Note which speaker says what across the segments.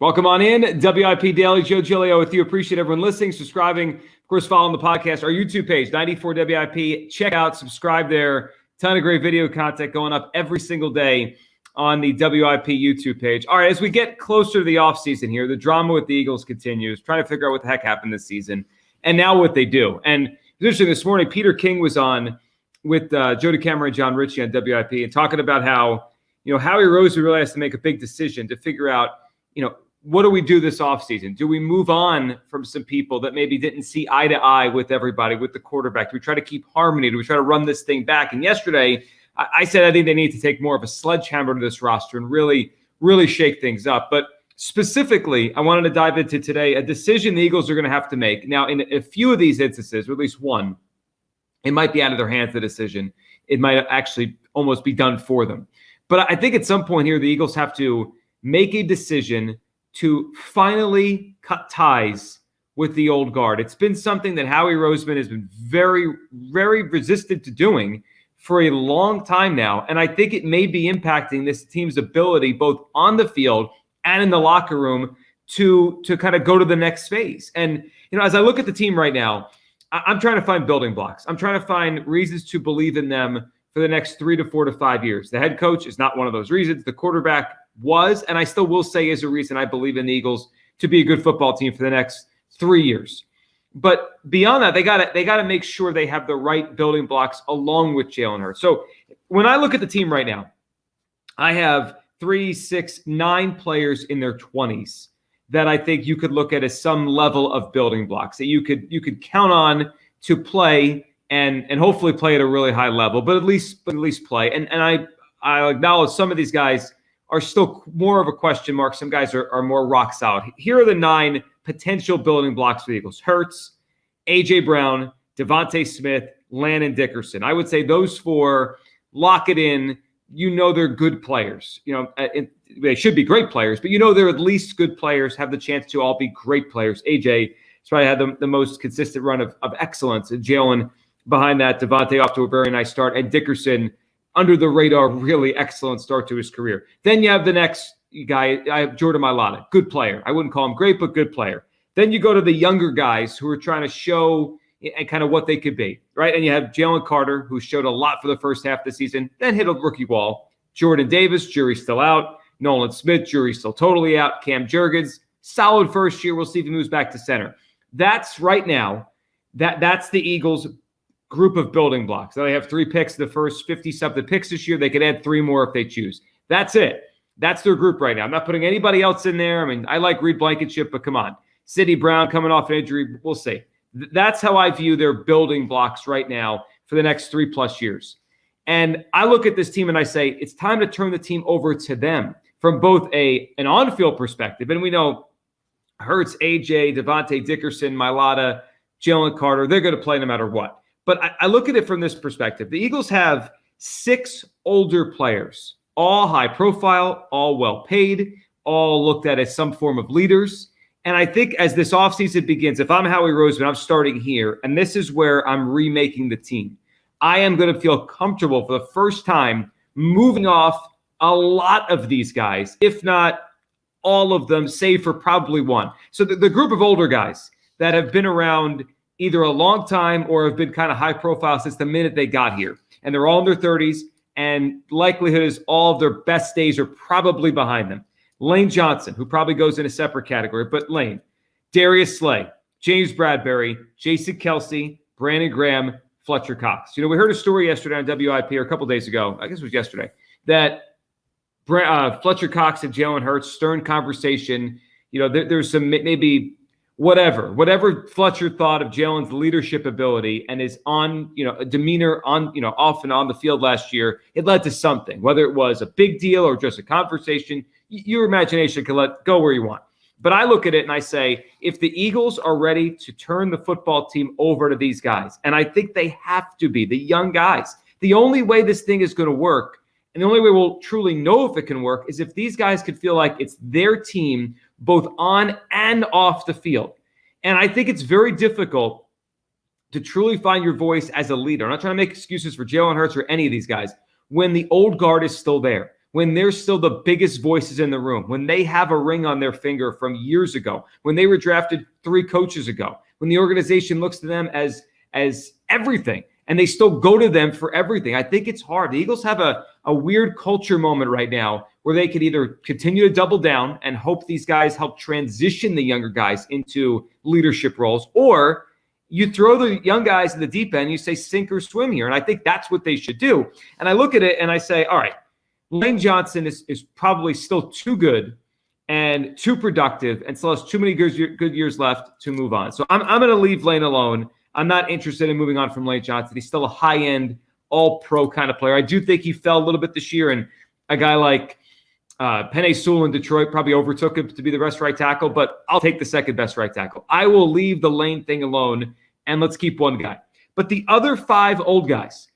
Speaker 1: Welcome on in. WIP Daily, Joe Giglio with you. Appreciate everyone listening, subscribing, of course, following the podcast, our YouTube page, 94 WIP. Check out, subscribe there. Ton of great video content going up every single day on the WIP YouTube page. All right, as we get closer to the offseason here, the drama with the Eagles continues, trying to figure out what the heck happened this season, and now what they do. And interesting, this morning, Peter King was on with Jody Cameron and John Ritchie on WIP and talking about how, Howie Roseman really has to make a big decision to figure out, what do we do this offseason? Do we move on from some people that maybe didn't see eye to eye with everybody, with the quarterback? Do we try to keep harmony? Do we try to run this thing back? And yesterday, I said I think they need to take more of a sledgehammer to this roster and really, really shake things up. But specifically, I wanted to dive into today a decision the Eagles are going to have to make. Now, in a few of these instances, or at least one, it might be out of their hands, the decision. It might actually almost be done for them. But I think at some point here, the Eagles have to make a decision to finally cut ties with the old guard. It's been something that Howie Roseman has been very, very resistant to doing for a long time now. And I think it may be impacting this team's ability, both on the field and in the locker room, to kind of go to the next phase. And, as I look at the team right now, I'm trying to find building blocks. I'm trying to find reasons to believe in them for the next 3 to 4 to 5 years. The head coach is not one of those reasons. The quarterback was, and I still will say is a reason I believe in the Eagles to be a good football team for the next 3 years. But beyond that, they got to make sure they have the right building blocks along with Jalen Hurts. So when I look at the team right now, I have 3, 6, 9 players in their 20s that I think you could look at as some level of building blocks that you could count on to play and hopefully play at a really high level, but at least play. And I acknowledge some of these guys are still more of a question mark. Some guys are more rock solid. Here are the 9 potential building blocks for the Eagles: Hurts, A.J. Brown, Devontae Smith, Landon Dickerson. I would say those 4, lock it in. They're good players. They should be great players, but they're at least good players, have the chance to all be great players. A.J. has probably had the most consistent run of excellence. And Jalen behind that, Devontae off to a very nice start, and Dickerson under the radar, really excellent start to his career. Then you have the next guy, I have Jordan Mailata, good player. I wouldn't call him great, but good player. Then you go to the younger guys who are trying to show and kind of what they could be, right? And you have Jalen Carter, who showed a lot for the first half of the season, then hit a rookie wall. Jordan Davis, jury's still out. Nolan Smith, jury's still totally out. Cam Jurgens, solid first year. We'll see if he moves back to center. That's right now, that's the Eagles' group of building blocks. They have 3 picks, the first 50-something picks this year. They could add 3 more if they choose. That's it. That's their group right now. I'm not putting anybody else in there. I mean, I like Reed Blankenship, but come on. Sidney Brown coming off an injury, we'll see. That's how I view their building blocks right now for the next 3+ years. And I look at this team and I say, it's time to turn the team over to them from both an on-field perspective. And we know Hurts, AJ, Devontae Dickerson, Mailata, Jalen Carter, they're going to play no matter what. But I look at it from this perspective. The Eagles have 6 older players, all high profile, all well paid, all looked at as some form of leaders. And I think as this offseason begins, if I'm Howie Roseman, I'm starting here, and this is where I'm remaking the team. I am going to feel comfortable for the first time moving off a lot of these guys, if not all of them, save for probably one. So the group of older guys that have been around either a long time or have been kind of high profile since the minute they got here. And they're all in their 30s, and likelihood is all of their best days are probably behind them. Lane Johnson, who probably goes in a separate category, but Lane, Darius Slay, James Bradbury, Jason Kelce, Brandon Graham, Fletcher Cox. We heard a story yesterday on WIP, or a couple days ago, I guess it was yesterday, that Fletcher Cox and Jalen Hurts, stern conversation. There's some maybe whatever Fletcher thought of Jalen's leadership ability and his demeanor off and on the field last year. It led to something, whether it was a big deal or just a conversation. Your imagination can let go where you want. But I look at it and I say, if the Eagles are ready to turn the football team over to these guys, and I think they have to be, the young guys, the only way this thing is going to work, and the only way we'll truly know if it can work, is if these guys could feel like it's their team both on and off the field. And I think it's very difficult to truly find your voice as a leader. I'm not trying to make excuses for Jalen Hurts or any of these guys when the old guard is still there. when they're still the biggest voices in the room, when they have a ring on their finger from years ago, when they were drafted 3 coaches ago, when the organization looks to them as everything, and they still go to them for everything. I think it's hard. The Eagles have a weird culture moment right now where they could either continue to double down and hope these guys help transition the younger guys into leadership roles, or you throw the young guys in the deep end and you say sink or swim here. And I think that's what they should do. And I look at it and I say, all right, Lane Johnson is probably still too good and too productive and still has too many good years left to move on. So I'm going to leave Lane alone. I'm not interested in moving on from Lane Johnson. He's still a high-end, all-pro kind of player. I do think he fell a little bit this year, and a guy like Penei Sewell in Detroit probably overtook him to be the best right tackle, but I'll take the second best right tackle. I will leave the Lane thing alone, and let's keep one guy. But the other 5 old guys,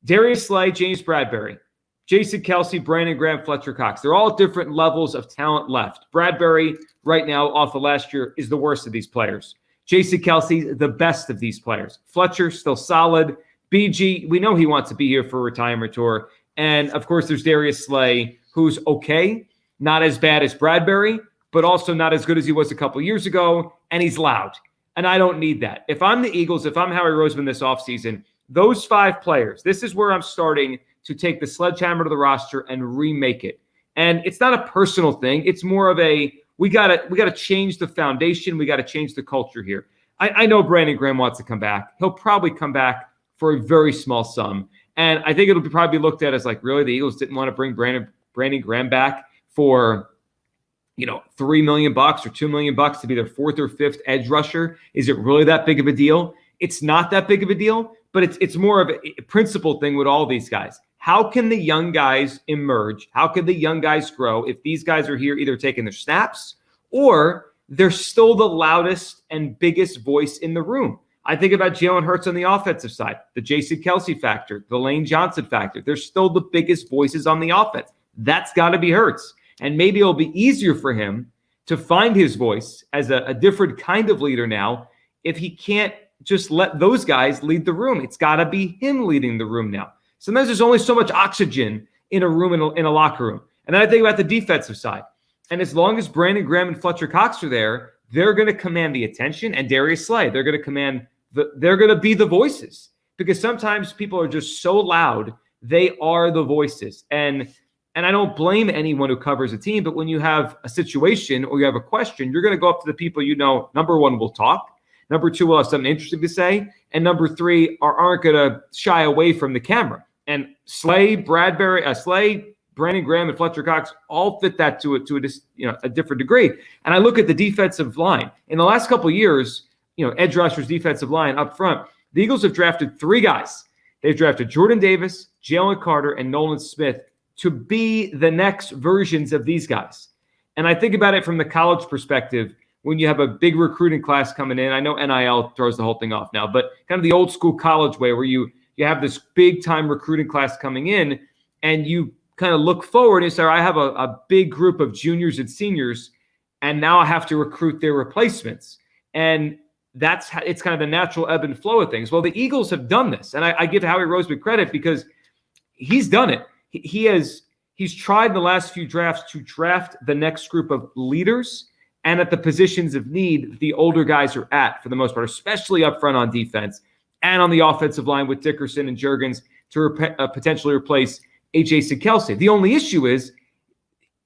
Speaker 1: Darius Slay, James Bradberry, Jason Kelce, Brandon Graham, Fletcher Cox, they're all different levels of talent left. Bradberry, right now, off of last year, is the worst of these players. Jason Kelce, the best of these players. Fletcher, still solid. BG, we know he wants to be here for a retirement tour. And, of course, there's Darius Slay, who's okay, not as bad as Bradberry, but also not as good as he was a couple years ago, and he's loud. And I don't need that. If I'm the Eagles, if I'm Howie Roseman this offseason, those 5 players, this is where I'm starting to take the sledgehammer to the roster and remake it. And it's not a personal thing. It's more of a, we gotta change the foundation. We got to change the culture here. I know Brandon Graham wants to come back. He'll probably come back for a very small sum. And I think it'll probably be looked at as like, really, the Eagles didn't want to bring Brandon Graham back for, $3 million or $2 million to be their 4th or 5th edge rusher. Is it really that big of a deal? It's not that big of a deal, but it's more of a principle thing with all these guys. How can the young guys emerge? How can the young guys grow if these guys are here either taking their snaps or they're still the loudest and biggest voice in the room? I think about Jalen Hurts on the offensive side, the Jason Kelce factor, the Lane Johnson factor. They're still the biggest voices on the offense. That's got to be Hurts. And maybe it'll be easier for him to find his voice as a different kind of leader now if he can't just let those guys lead the room. It's got to be him leading the room now. Sometimes there's only so much oxygen in a room, in a locker room. And then I think about the defensive side. And as long as Brandon Graham and Fletcher Cox are there, they're going to command the attention. And Darius Slay, they're going to be the voices. Because sometimes people are just so loud, they are the voices. And I don't blame anyone who covers a team, but when you have a situation or you have a question, you're going to go up to the people number 1, will talk. Number 2, will have something interesting to say. And number 3, aren't going to shy away from the camera. And Slay, Brandon Graham, and Fletcher Cox all fit that to a different degree. And I look at the defensive line. In the last couple of years, edge rushers, defensive line up front, the Eagles have drafted 3 guys. They've drafted Jordan Davis, Jalen Carter, and Nolan Smith to be the next versions of these guys. And I think about it from the college perspective. When you have a big recruiting class coming in, I know NIL throws the whole thing off now, but kind of the old school college way where you have this big time recruiting class coming in and you kind of look forward and say, I have a big group of juniors and seniors, and now I have to recruit their replacements. And it's kind of the natural ebb and flow of things. Well, the Eagles have done this, and I give Howie Roseman credit because he's done it. He's tried in the last few drafts to draft the next group of leaders, and at the positions of need, the older guys are at, for the most part, especially up front on defense and on the offensive line with Dickerson and Juergens to potentially replace Jason Kelce. The only issue is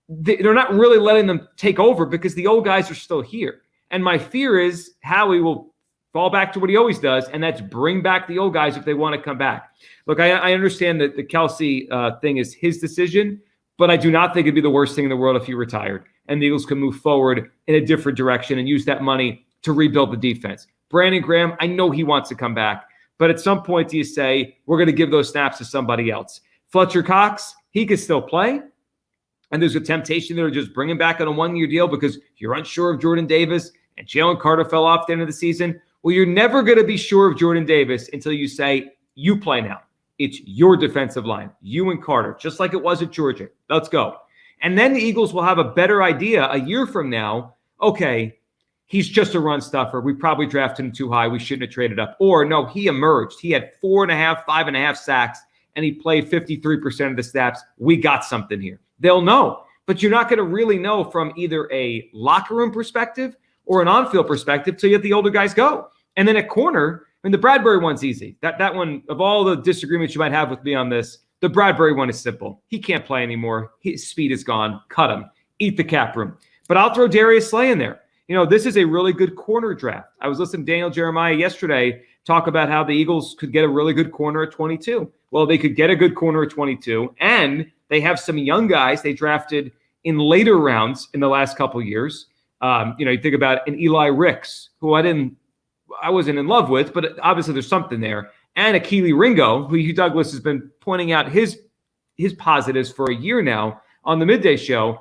Speaker 1: they're not really letting them take over because the old guys are still here. And my fear is Howie will fall back to what he always does, and that's bring back the old guys if they want to come back. Look, I understand that the Kelce thing is his decision, but I do not think it'd be the worst thing in the world if he retired and the Eagles can move forward in a different direction and use that money to rebuild the defense. Brandon Graham, I know he wants to come back, but at some point do you say, we're going to give those snaps to somebody else? Fletcher Cox, he could still play. And there's a temptation there to just bring him back on a 1-year deal because you're unsure of Jordan Davis and Jalen Carter fell off at the end of the season. Well, you're never going to be sure of Jordan Davis until you say, you play now. It's your defensive line, you and Carter, just like it was at Georgia. Let's go. And then the Eagles will have a better idea a year from now. Okay, he's just a run stuffer. We probably drafted him too high. We shouldn't have traded up. Or no, he emerged. He had 4.5, 5.5 sacks, and he played 53% of the snaps. We got something here. they'll know. But you're not going to really know from either a locker room perspective or an on-field perspective till you let the older guys go. And then at corner, I mean, the Bradbury one's easy. That one, of all the disagreements you might have with me on this, the Bradbury one is simple. He can't play anymore. His speed is gone. Cut him. Eat the cap room. But I'll throw Darius Slay in there. This is a really good corner draft. I was listening to Daniel Jeremiah yesterday talk about how the Eagles could get a really good corner at 22. Well, they could get a good corner at 22, and they have some young guys they drafted in later rounds in the last couple of years. You think about an Eli Ricks, who I wasn't in love with, but obviously there's something there. And a Keely Ringo, who Hugh Douglas has been pointing out his positives for a year now on the midday show.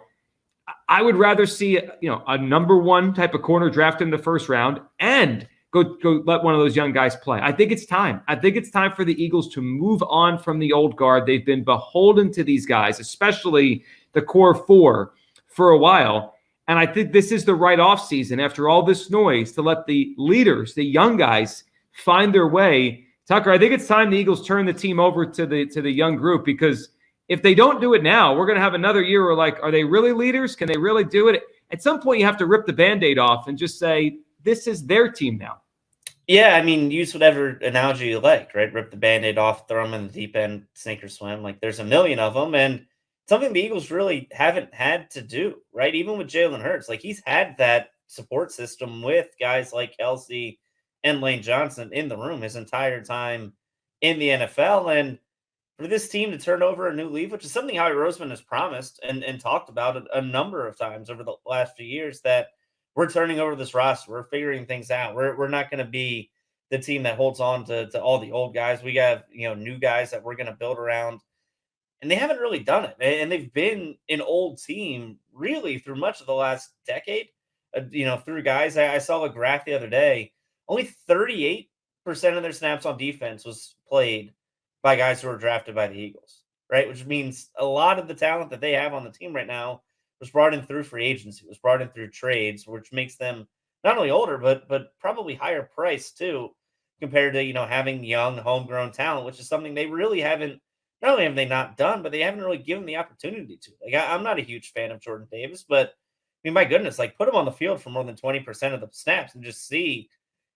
Speaker 1: I would rather see a number one type of corner draft in the first round and go let one of those young guys play. I think it's time. I think it's time for the Eagles to move on from the old guard. They've been beholden to these guys, especially the core four, for a while. And I think this is the right offseason after all this noise to let the leaders, the young guys, find their way. Tucker, I think it's time the Eagles turn the team over to the young group, because if they don't do it now, we're going to have another year where, are they really leaders? Can they really do it? At some point, you have to rip the Band-Aid off and just say, this is their team now.
Speaker 2: Yeah, I mean, use whatever analogy you like, right? Rip the Band-Aid off, throw them in the deep end, sink or swim. There's a million of them, and something the Eagles really haven't had to do, right? Even with Jalen Hurts. He's had that support system with guys like Kelce and Lane Johnson in the room his entire time in the NFL, and for this team to turn over a new leaf, which is something Howie Roseman has promised and talked about a number of times over the last few years, that we're turning over this roster. We're figuring things out. We're not going to be the team that holds on to all the old guys. We have, new guys that we're going to build around. And they haven't really done it. And they've been an old team really through much of the last decade, through guys. I saw a graph the other day. Only 38% of their snaps on defense was played by guys who were drafted by the Eagles, right? Which means a lot of the talent that they have on the team right now was brought in through free agency, was brought in through trades, which makes them not only older, but probably higher priced too, compared to, having young homegrown talent, which is something they really haven't, not only have they not done, but they haven't really given the opportunity to. I'm not a huge fan of Jordan Davis, but I mean, my goodness, put him on the field for more than 20% of the snaps and just see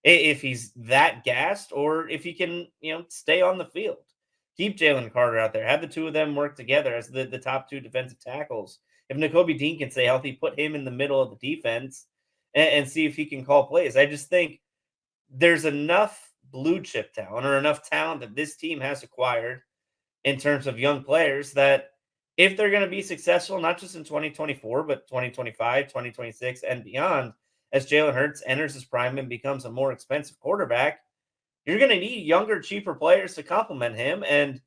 Speaker 2: if he's that gassed or if he can, stay on the field. Keep Jalen Carter out there. Have the two of them work together as the top two defensive tackles. If Nakobe Dean can stay healthy, put him in the middle of the defense and see if he can call plays. I just think there's enough blue chip talent or enough talent that this team has acquired in terms of young players that if they're going to be successful, not just in 2024, but 2025, 2026, and beyond, as Jalen Hurts enters his prime and becomes a more expensive quarterback, you're going to need younger, cheaper players to complement him. And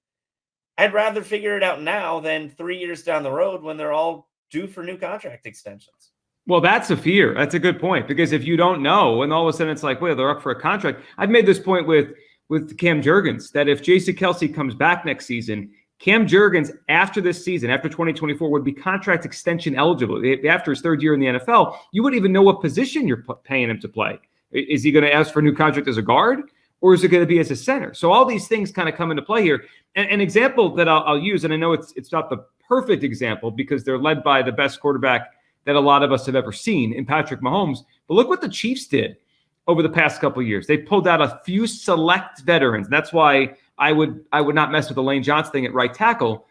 Speaker 2: I'd rather figure it out now than 3 years down the road when they're all due for new contract extensions.
Speaker 1: Well, that's a fear. That's a good point, because if you don't know, and all of a sudden it's wait, they're up for a contract. I've made this point with Cam Jurgens, that if Jason Kelce comes back next season, Cam Jurgens, after this season, after 2024, would be contract extension eligible. After his third year in the NFL, you wouldn't even know what position you're paying him to play. Is he going to ask for a new contract as a guard, or is it going to be as a center? So all these things kind of come into play here. And an example that I'll use, and I know it's not the perfect example because they're led by the best quarterback that a lot of us have ever seen in Patrick Mahomes, but look what the Chiefs did over the past couple of years. They pulled out a few select veterans. That's why I would not mess with the Lane Johnson thing at right tackle.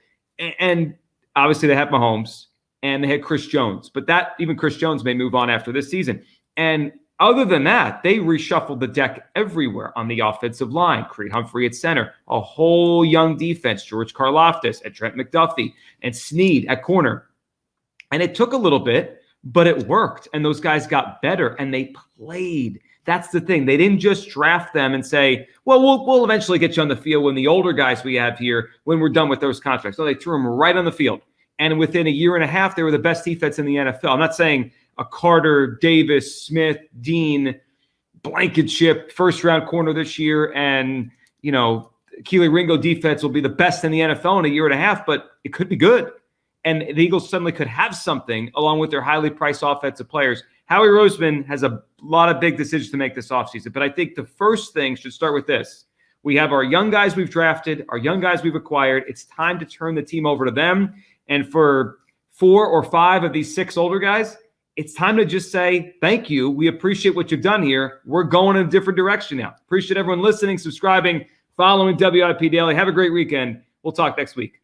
Speaker 1: And obviously they have Mahomes and they had Chris Jones, but even Chris Jones may move on after this season. And other than that, they reshuffled the deck everywhere on the offensive line. Creed Humphrey at center, a whole young defense, George Karlaftis at Trent McDuffie, and Snead at corner. And it took a little bit, but it worked. And those guys got better and they played. That's the thing. They didn't just draft them and say, well, we'll eventually get you on the field when the older guys we have here, when we're done with those contracts. So they threw them right on the field. And within a year and a half, they were the best defense in the NFL. I'm not saying a Carter, Davis, Smith, Dean, Blankenship, first-round corner this year, and, Keely Ringo defense will be the best in the NFL in a year and a half, but it could be good. And the Eagles suddenly could have something along with their highly priced offensive players. Howie Roseman has a lot of big decisions to make this offseason, but I think the first thing should start with this. We have our young guys we've drafted, our young guys we've acquired. It's time to turn the team over to them. And for 4 or 5 of these 6 older guys, it's time to just say, thank you. We appreciate what you've done here. We're going in a different direction now. Appreciate everyone listening, subscribing, following WIP Daily. Have a great weekend. We'll talk next week.